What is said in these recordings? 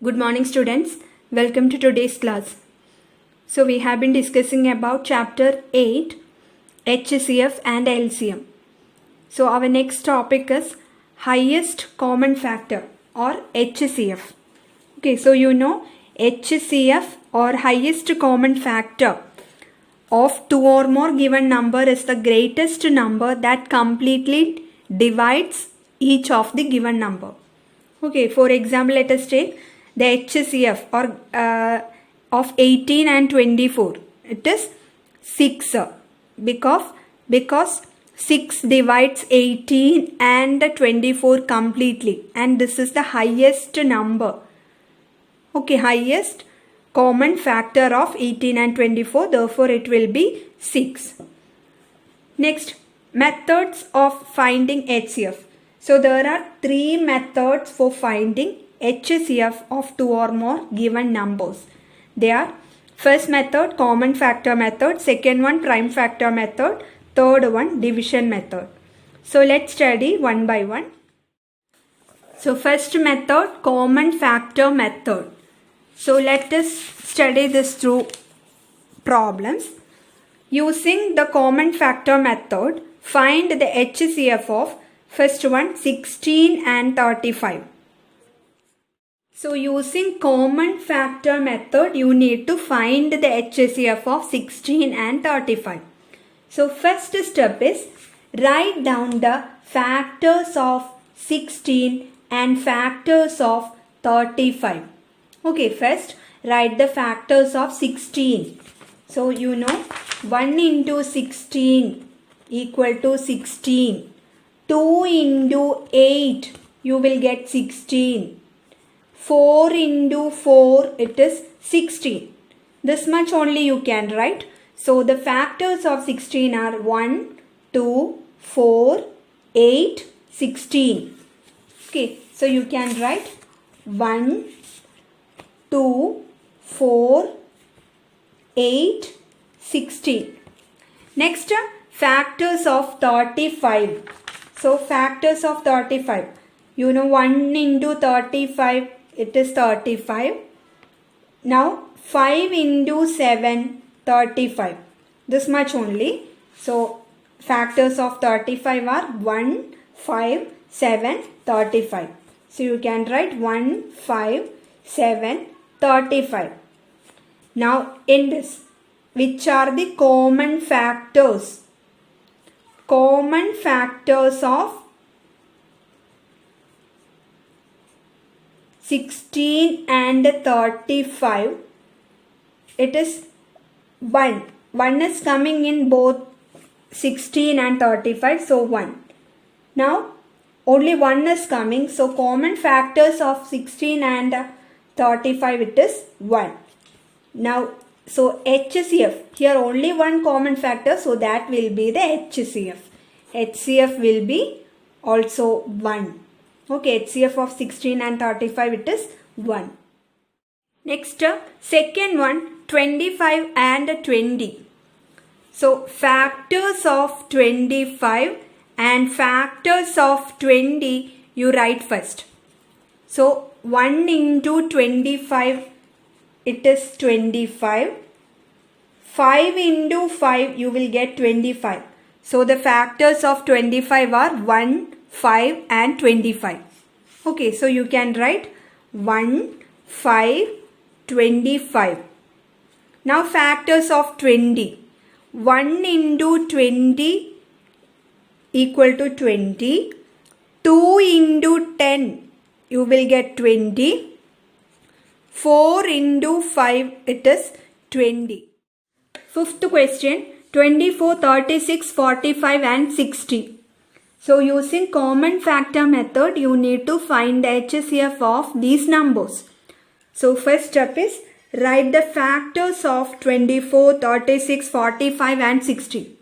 Good morning students, welcome to today's class. So we have been discussing about chapter 8 HCF and LCM. So our next topic is highest common factor or HCF. Okay, so you know HCF or highest common factor of two or more given number is the greatest number that completely divides each of the given number. Okay, for example, let us take the HCF or of 18 and 24. It is 6 because 6 divides 18 and 24 completely, and this is the highest number. Okay, highest common factor of 18 and 24, therefore it will be 6. Next, methods of finding HCF. So there are 3 methods for finding HCF of two or more given numbers. They are first method common factor method, second one prime factor method, third one division method. So let's study one by one. So first method common factor method. So let us study this through problems. Using the common factor method, find the HCF of first one 16 and 35. So using common factor method, you need to find the HCF of 16 and 35. So first step is write down the factors of 16 and factors of 35. Okay, first write the factors of 16. So you know 1 into 16 equal to 16. 2 into 8 you will get 16. 4 into 4 it is 16. This much only you can write. So the factors of 16 are 1, 2, 4, 8, 16. Okay, so you can write 1, 2, 4, 8, 16. Next, factors of 35. So factors of 35. You know 1 into 35 it is 35. Now 5 into 7 35. This much only. So factors of 35 are 1, 5, 7, 35. So you can write 1, 5, 7, 35. Now in this, which are the common factors? Common factors of 16 and 35. It is 1. 1 is coming in both 16 and 35. So 1. Now only 1 is coming. So common factors of 16 and 35 it is 1. Now so HCF, here only one common factor, so that will be the HCF. HCF will be also 1. Okay, HCF of 16 and 35 it is 1. Next, second one 25 and 20. So factors of 25 and factors of 20 you write first. So 1 into 25 it is 25. 5 into 5 you will get 25. So the factors of 25 are 1, 5 and 25. Okay, so you can write 1, 5, 25. Now factors of 20. 1 into 20 equal to 20. 2 into 10 you will get 20. 4 into 5 it is 20. Fifth question 24, 36, 45 and 60. So using common factor method you need to find the HCF of these numbers. So first step is write the factors of 24, 36, 45 and 60.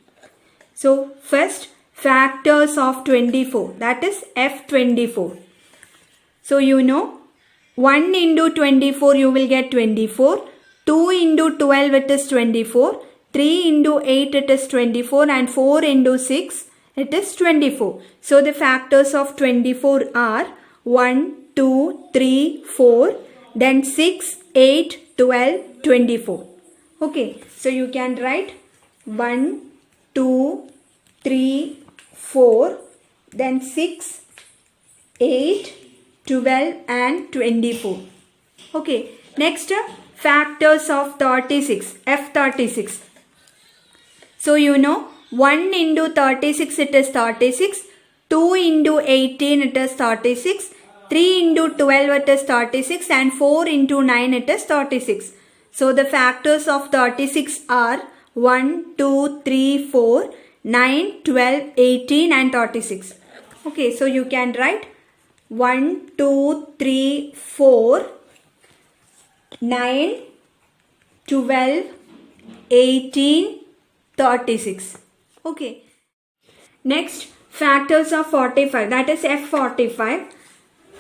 So first factors of 24, that is F24. So you know 1 into 24 you will get 24. 2 into 12 it is 24. 3 into 8 it is 24 and 4 into 6 it is 24. So the factors of 24 are 1, 2, 3, 4 then 6, 8, 12, 24. Okay, so you can write 1, 2, 3, 4, then 6, 8, 12 and 24. Okay, next factors of 36, F36. So you know 1 into 36 it is 36, 2 into 18 it is 36, 3 into 12 it is 36 and 4 into 9 it is 36. So the factors of 36 are 1, 2, 3, 4, 9, 12, 18 and 36. Okay, so you can write 1, 2, 3, 4, 9, 12, 18, 36. Okay. Next, factors of 45, that is F45.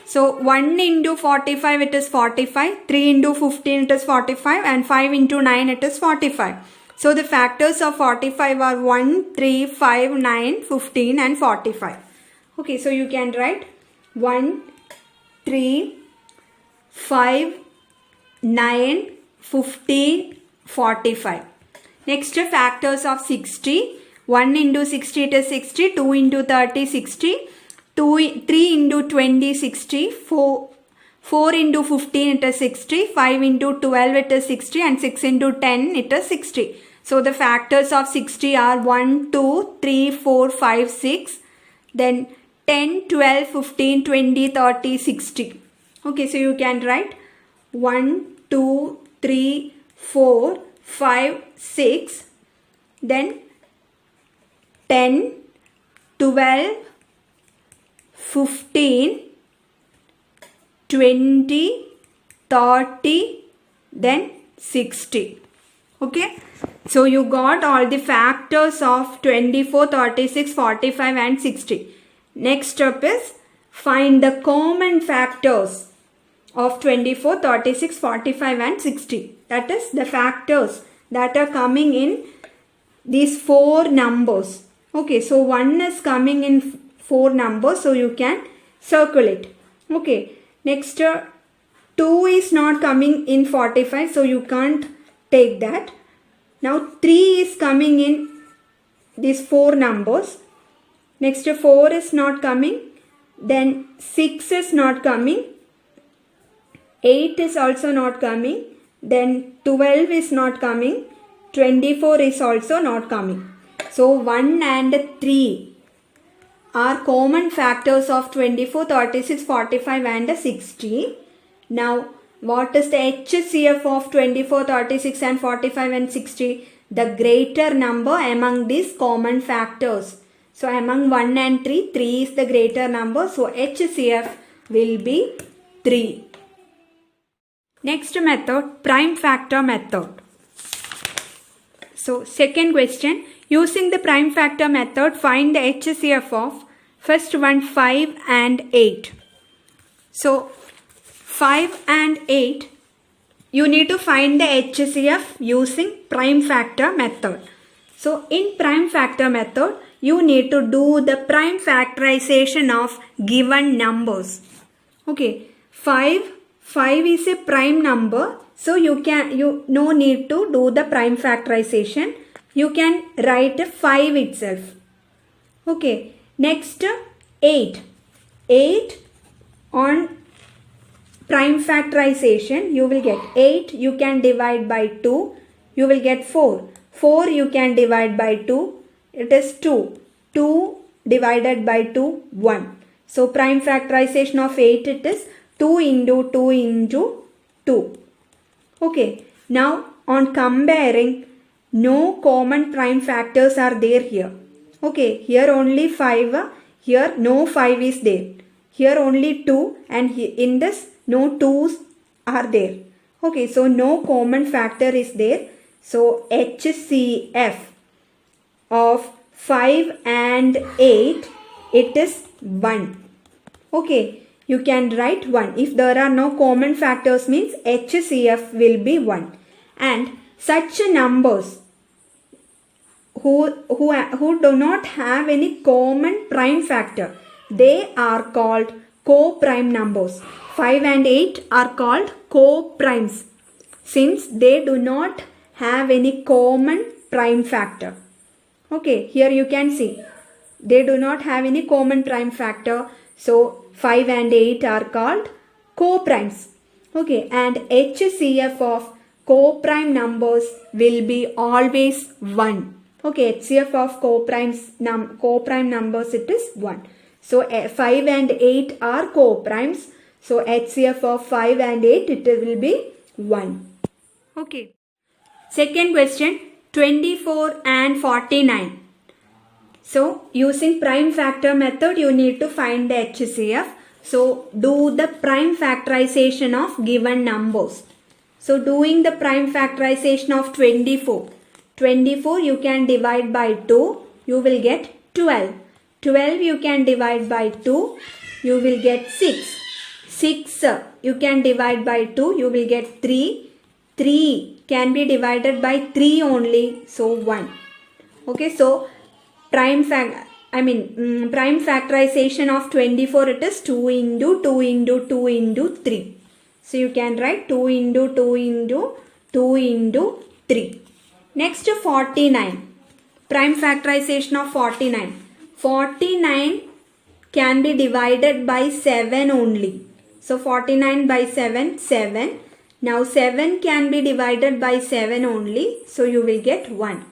So 1 into 45 it is 45, 3 into 15 it is 45 and 5 into 9 it is 45. So the factors of 45 are 1, 3, 5, 9, 15 and 45. Okay, so you can write 1, 3, 5, 9, 15, 45. Next, factors of 60. 1 into 60 it is 60, 2 into 30 60, 3 into 20 60, 4 into 15 it is 60, 5 into 12 it is 60 and 6 into 10 it is 60. So the factors of 60 are 1, 2, 3, 4, 5, 6, then 10, 12, 15, 20, 30, 60. Okay, so you can write 1, 2, 3, 4, 5, 6, then 10, 12, 15, 20, 30, then 60. Okay. So you got all the factors of 24, 36, 45 and 60. Next step is find the common factors of 24, 36, 45 and 60. That is the factors that are coming in these 4 numbers. Okay, so 1 is coming in 4 numbers, so you can circle it. Okay, next 2 is not coming in 45, so you can't take that. Now 3 is coming in these 4 numbers. Next 4 is not coming. Then 6 is not coming. 8 is also not coming. Then 12 is not coming. 24 is also not coming. So 1 and 3 are common factors of 24, 36, 45 and 60. Now what is the HCF of 24, 36 and 45 and 60? The greater number among these common factors. So among 1 and 3, 3 is the greater number. So HCF will be 3. Next method, prime factor method. So second question, using the prime factor method, find the HCF of first one 5 and 8. So 5 and 8, you need to find the HCF using prime factor method. So in prime factor method, you need to do the prime factorization of given numbers. Okay, 5 is a prime number, so you no need to do the prime factorization. You can write 5 itself. Okay, next 8 on prime factorization, you will get 8 you can divide by 2, you will get 4 you can divide by 2, it is 2 divided by 2 1. So prime factorization of 8, it is 2 into 2 into 2. Okay, now on comparing, no common prime factors are there here. Okay, here only 5, here no 5 is there, here only 2 and in this no 2's are there. Okay, so no common factor is there. So HCF of 5 and 8, it is 1. Okay, you can write 1. If there are no common factors means HCF will be 1. And such numbers who do not have any common prime factor, they are called co-prime numbers. 5 and 8 are called co-primes since they do not have any common prime factor. Okay, here you can see they do not have any common prime factor. So 5 and 8 are called co-primes. Okay, and HCF of co-prime numbers will be always 1. Okay, HCF of co-prime numbers, it is 1. So 5 and 8 are co-primes. So HCF of 5 and 8, it will be 1. Okay. Second question, 24 and 49. So using prime factor method, you need to find the HCF. So do the prime factorization of given numbers. So doing the prime factorization of 24. 24 you can divide by 2, you will get 12. 12 you can divide by 2, you will get 6. 6 you can divide by 2, you will get 3. 3 can be divided by 3 only, so 1. Okay, so prime factorization of 24, it is 2 into 2 into 2 into 3. So you can write 2 into 2 into 2 into 3. Next 49. Prime factorization of 49. 49 can be divided by 7 only. So 49 by 7, 7. Now 7 can be divided by 7 only. So you will get 1.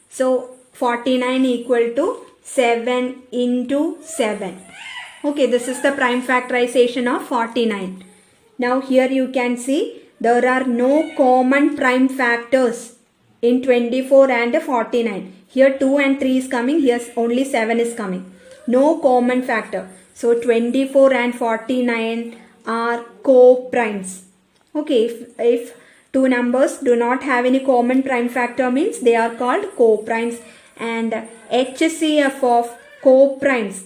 So 49 equal to 7 into 7. Okay, this is the prime factorization of 49. Now here you can see there are no common prime factors in 24 and 49. Here 2 and 3 is coming, here only 7 is coming. No common factor. So 24 and 49 are co-primes. Okay, if two numbers do not have any common prime factor, means they are called co-primes. And HCF of co-primes,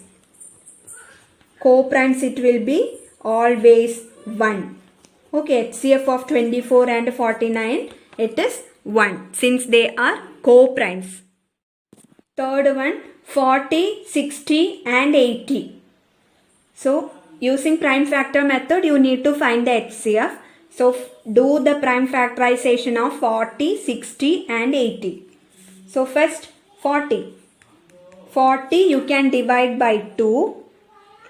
it will be always 1. Okay, HCF of 24 and 49, it is 1 since they are co-primes. Third one, 40, 60 and 80. So using prime factor method, you need to find the HCF. So do the prime factorization of 40, 60 and 80. So first 40. 40 you can divide by 2.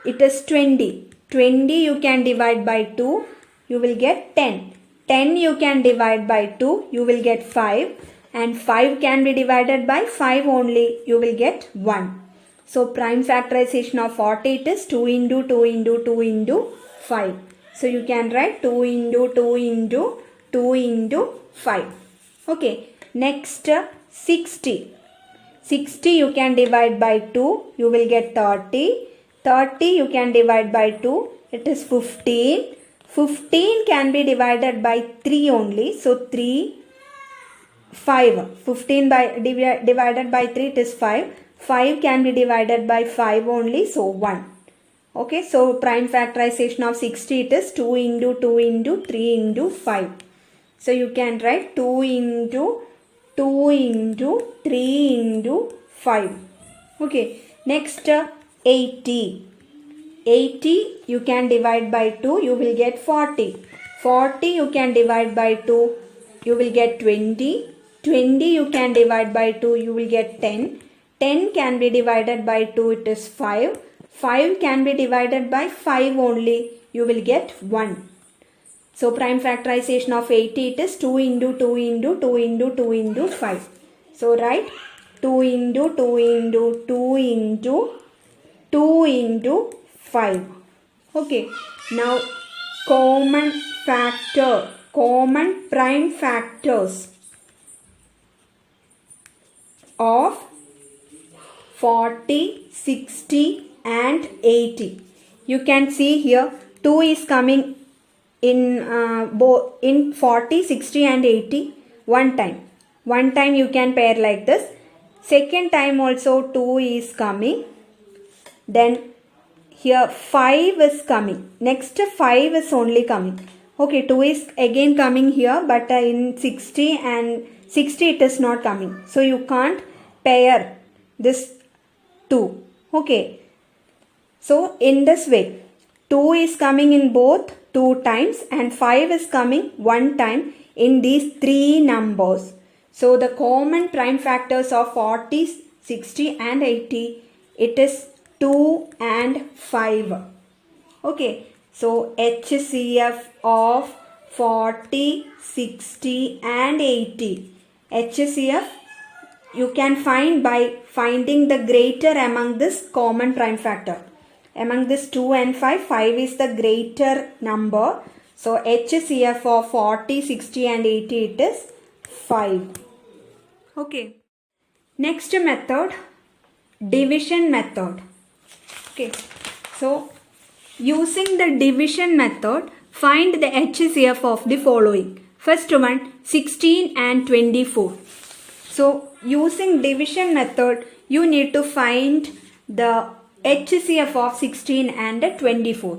It is 20. 20 you can divide by 2. You will get 10. 10 you can divide by 2. You will get 5. And 5 can be divided by 5 only. You will get 1. So prime factorization of 40, it is 2 into 2 into 2 into 5. So you can write 2 into 2 into 2 into 5. Okay. Next 60. 60 you can divide by 2. You will get 30. 30 you can divide by 2. It is 15. 15 can be divided by 3 only. So 3, 5. 15 divided by 3, it is 5. 5 can be divided by 5 only. So 1. Okay, so prime factorization of 60, it is 2 into 2 into 3 into 5. So you can write 2 into 2 into 3 into 5. Okay, next 80. 80 you can divide by 2, you will get 40. 40 you can divide by 2, you will get 20. 20 you can divide by 2, you will get 10. 10 can be divided by 2, it is 5. 5 can be divided by 5 only, you will get 1. So prime factorization of 80, it is 2 into 2 into 2 into 2 into 5. So write 2 into 2 into 2 into 2 into 5. Okay, now common prime factors of 40, 60 and 80. You can see here 2 is coming in 40, 60 and 80 one time. One time you can pair like this. Second time also 2 is coming. Then here 5 is coming. Next 5 is only coming. Okay, 2 is again coming here, but in 60 and 60 it is not coming. So you can't pair this 2. Okay. So in this way, 2 is coming in both 2 times and 5 is coming 1 time in these 3 numbers. So the common prime factors of 40, 60 and 80, it is 2 and 5. Okay, so HCF of 40, 60 and 80. HCF you can find by finding the greater among this common prime factor. Among this 2 and 5, 5 is the greater number. So HCF of 40, 60 and 80, it is 5. Okay. Next method, division method. Okay. So using the division method, find the HCF of the following. First one, 16 and 24. So using division method, you need to find the HCF of 16 and 24.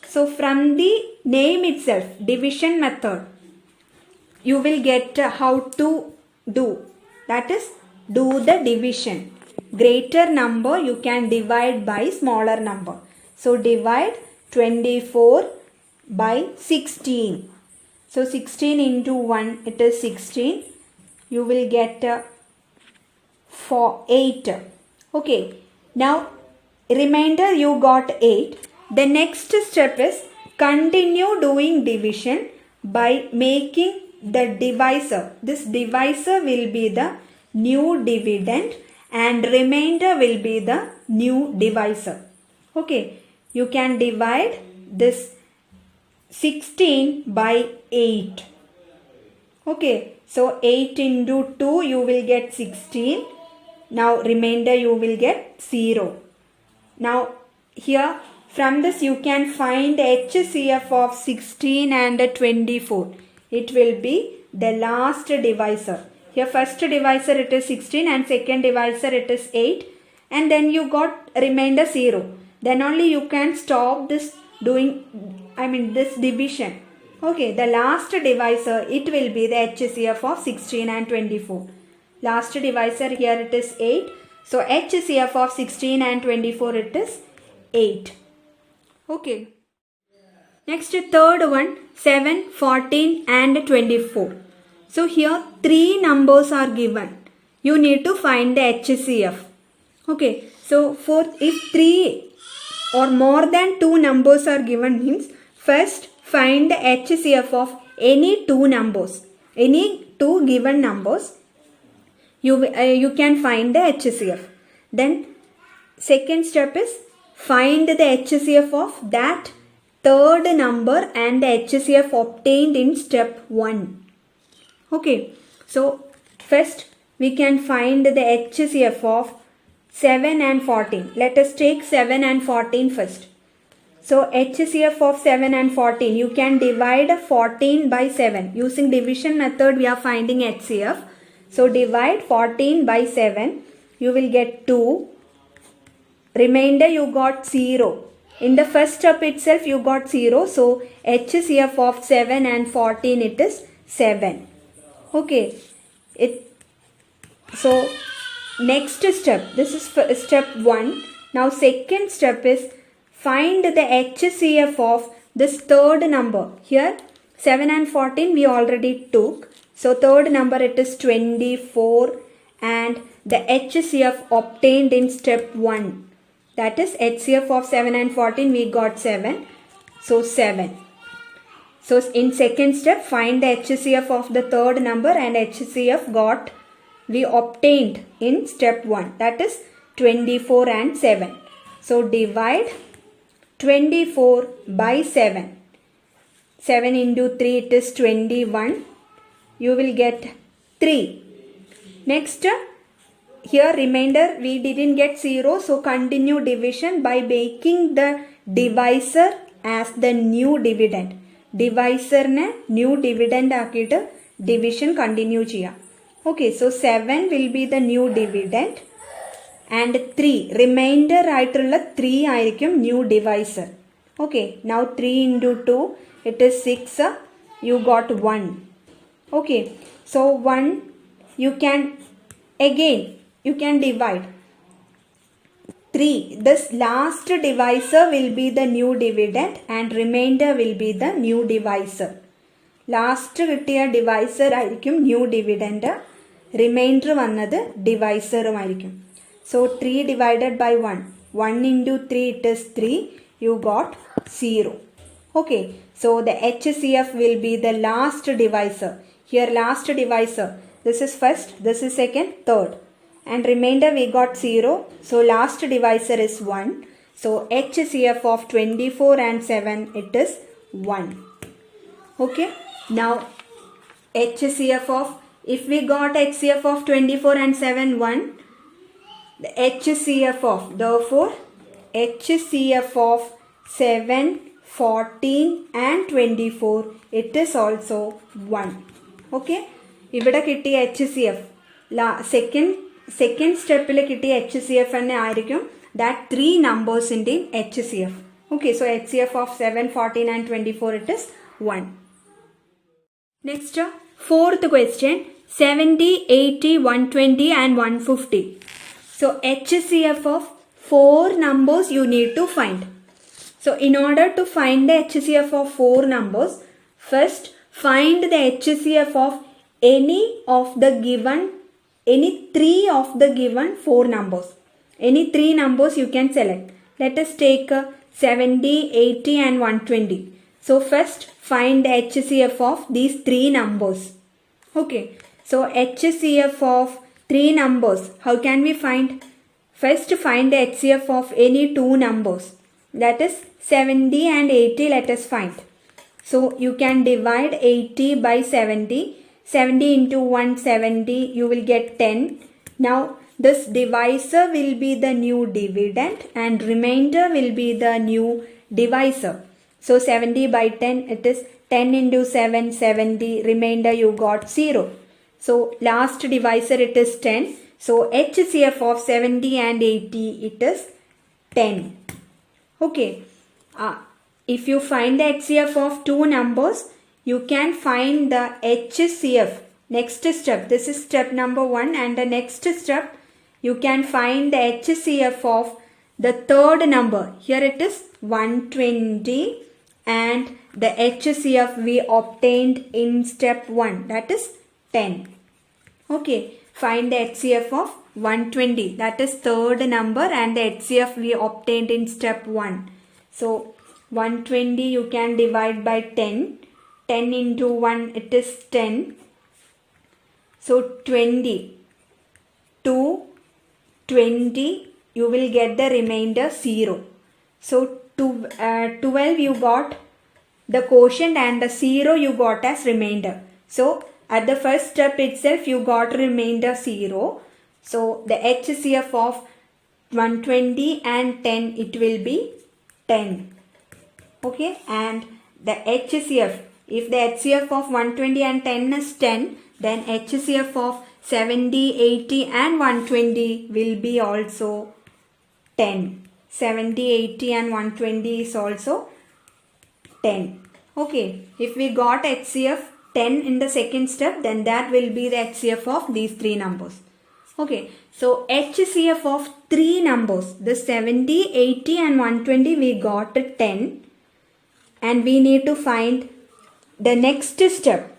So from the name itself, division method, you will get how to do. That is, do the division. Greater number you can divide by smaller number. So divide 24 by 16. So 16 into 1, it is 16. You will get 8. Okay. Now remainder you got 8. The next step is continue doing division by making the divisor. This divisor will be the new dividend and remainder will be the new divisor. Okay. You can divide this 16 by 8. Okay. So 8 into 2 you will get 16. Now remainder you will get 0. Now here from this you can find HCF of 16 and 24. It will be the last divisor. Here first divisor it is 16 and second divisor it is 8. And then you got remainder 0. Then only you can stop this this division. Okay, the last divisor, it will be the HCF of 16 and 24. Last divisor here it is 8. So HCF of 16 and 24 it is 8. Okay. Next third one, 7, 14 and 24. So here 3 numbers are given. You need to find the HCF. Okay. So if 3 or more than 2 numbers are given means first find the HCF of any 2 numbers. Any 2 given numbers, you can find the HCF. Then second step is find the HCF of that third number and the HCF obtained in step 1. Okay. So first we can find the HCF of 7 and 14. Let us take 7 and 14 first. So HCF of 7 and 14, you can divide 14 by 7. Using division method we are finding HCF. So divide 14 by 7. You will get 2. Remainder you got 0. In the first step itself you got 0. So HCF of 7 and 14 it is 7. Okay. So next step, this is step 1. Now second step is find the HCF of this third number. Here 7 and 14 we already took. So third number it is 24 and the HCF obtained in step 1. That is HCF of 7 and 14 we got 7. So 7. So in second step find the HCF of the third number and HCF we obtained in step 1. That is 24 and 7. So divide 24 by 7. 7 into 3 it is 21. You will get 3. Next, here remainder we didn't get 0. So continue division by making the divisor as the new dividend. Divisor ne new dividend aakittu division continue cheya. Okay, so 7 will be the new dividend. And 3, remainder ആയിട്ടുള്ള 3 ആയിരിക്കും new divisor. Okay, now 3 into 2, it is 6, you got 1. Okay, so 1, you can divide. 3. This last divisor will be the new dividend and remainder will be the new divisor. Last കിട്ടിയ divisor ആയിരിക്കും new dividend. Remainder വന്നത് divisor ആയിരിക്കും. So 3 divided by 1. 1 into 3 it is 3. You got 0. Okay. So the HCF will be the last divisor. Here last divisor. This is first, this is second, third. And remainder we got 0. So last divisor is 1. So HCF of 24 and 7 it is 1. Okay. Now HCF of, if we got HCF of 24 and 7 1. The HCF of, therefore HCF of 7, 14 and 24 it is also 1. Okay. ഇവിടെ കിട്ടിയ HCF second സ്റ്റെപ്പിൽ കിട്ടിയ HCF തന്നെ ആയിരിക്കും that 3 നമ്പേഴ്സിൻ്റെയും HCF. Okay. So HCF of 7, 14 and 24 it is 1. Next fourth question 70, 80, 120 and 150. So HCF of 4 numbers you need to find. So in order to find the HCF of 4 numbers, first find the HCF of any 3 of the given 4 numbers. Any 3 numbers you can select. Let us take 70, 80 and 120. So first find the HCF of these 3 numbers. Okay. So HCF of 3 numbers. How can we find? First find the HCF of any 2 numbers. That is 70 and 80 let us find. So you can divide 80 by 70. 70 into 170 you will get 10. Now this divisor will be the new dividend and remainder will be the new divisor. So 70 by 10 it is 10 into 7 70, remainder you got 0. So last divisor it is 10. So HCF of 70 and 80 it is 10. Okay. If you find the HCF of 2 numbers, you can find the HCF. Next step, this is step number 1, and the next step you can find the HCF of the third number. Here it is 120 and the HCF we obtained in step 1, that is 10. Okay, find the HCF of 120, that is third number, and the HCF we obtained in step 1. So 120 you can divide by 10. 10 into 1 it is 10. So 20. 20 you will get the remainder 0. So 12 you got the quotient and the 0 you got as remainder. So at the first step itself you got remainder 0. So the HCF of 120 and 10 it will be 10. Okay, and the HCF, if the HCF of 120 and 10 is 10, then HCF of 70, 80 and 120 will be also 10. 70, 80 and 120 is also 10. Okay, if we got HCF 10 in the second step, then that will be the HCF of these 3 numbers. Okay, so HCF of 3 numbers, the 70, 80 and 120 we got 10. And we need to find the next step.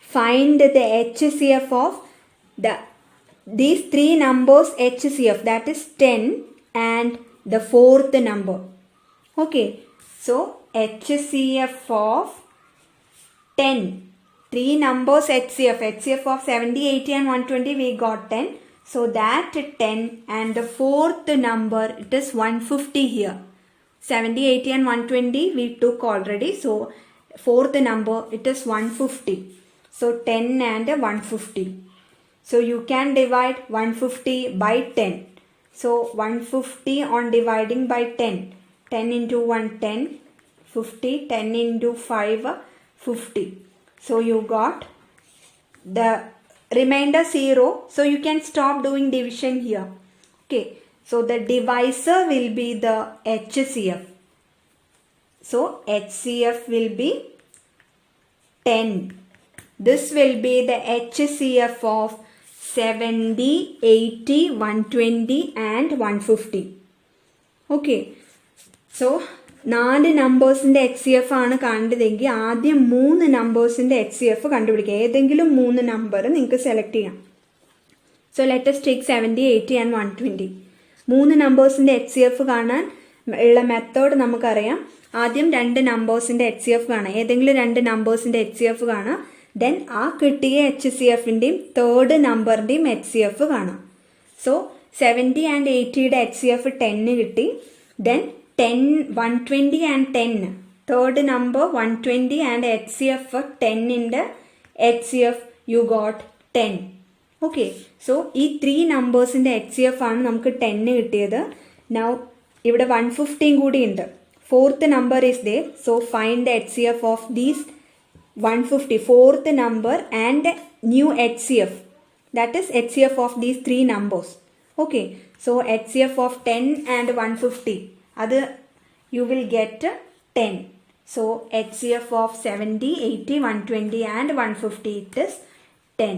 Find the HCF of these 3 numbers HCF, that is 10 and the fourth number. Okay. So HCF of 10. 3 numbers HCF. HCF of 70, 80 and 120 we got 10. So that 10 and the fourth number it is 150 here. 70, 80 and 120 we took already. So fourth number it is 150. So 10 and 150. So you can divide 150 by 10. So 150 on dividing by 10. 10 into 1 10. 50. 10 into 5 50. So you got the remainder 0. So you can stop doing division here. Okay. So the divisor will be the HCF. So HCF will be 10. This will be the HCF of 70, 80, 120 and 150. Okay, so 4 നമ്പേഴ്സിൻ്റെ HCF ആണ് കണ്ടതെങ്കിൽ ആദ്യം 3 നമ്പേഴ്സിൻ്റെ HCF കണ്ടുപിടിക്കുക. ഏതെങ്കിലും 3 number നിങ്ങൾക്ക് select ചെയ്യാം. So let us take 70, 80 and 120. 3 നമ്പേഴ്സിൻ്റെ HCF കാണാൻ ഉള്ള method നമുക്കറിയാം. ആദ്യം 2 നമ്പേഴ്സിൻ്റെ HCF കാണാം. ഏതെങ്കിലും 2 നമ്പേഴ്സിൻ്റെ HCF കാണാം. ദെൻ ആ കിട്ടിയ HCFൻ്റെയും തേർഡ് നമ്പറിൻ്റെയും HCF കാണാം. സോ 70 and 80യുടെ HCF 10 കിട്ടി. Then 120 and 10, third number 120 and HCF 10ൻ്റെ HCF you got 10. Okay, so ഈ 3 നമ്പേഴ്സിൻ്റെ HCF ആണ് നമുക്ക് 10 കിട്ടിയത്. നൗ ഇവിടെ 150 കൂടി ഉണ്ട്. Fourth number is they. So find the HCF of these 150, fourth number and new HCF. That is HCF of these 3 numbers. Okay, so HCF of 10 and 150, അത് you will get 10. So HCF of 70, 80, 120 and 150, it is 10.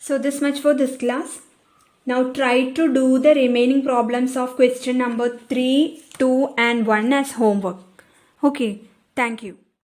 So this much for this class. Now try to do the remaining problems of question number 3, 2 and 1 as homework. Okay, thank you.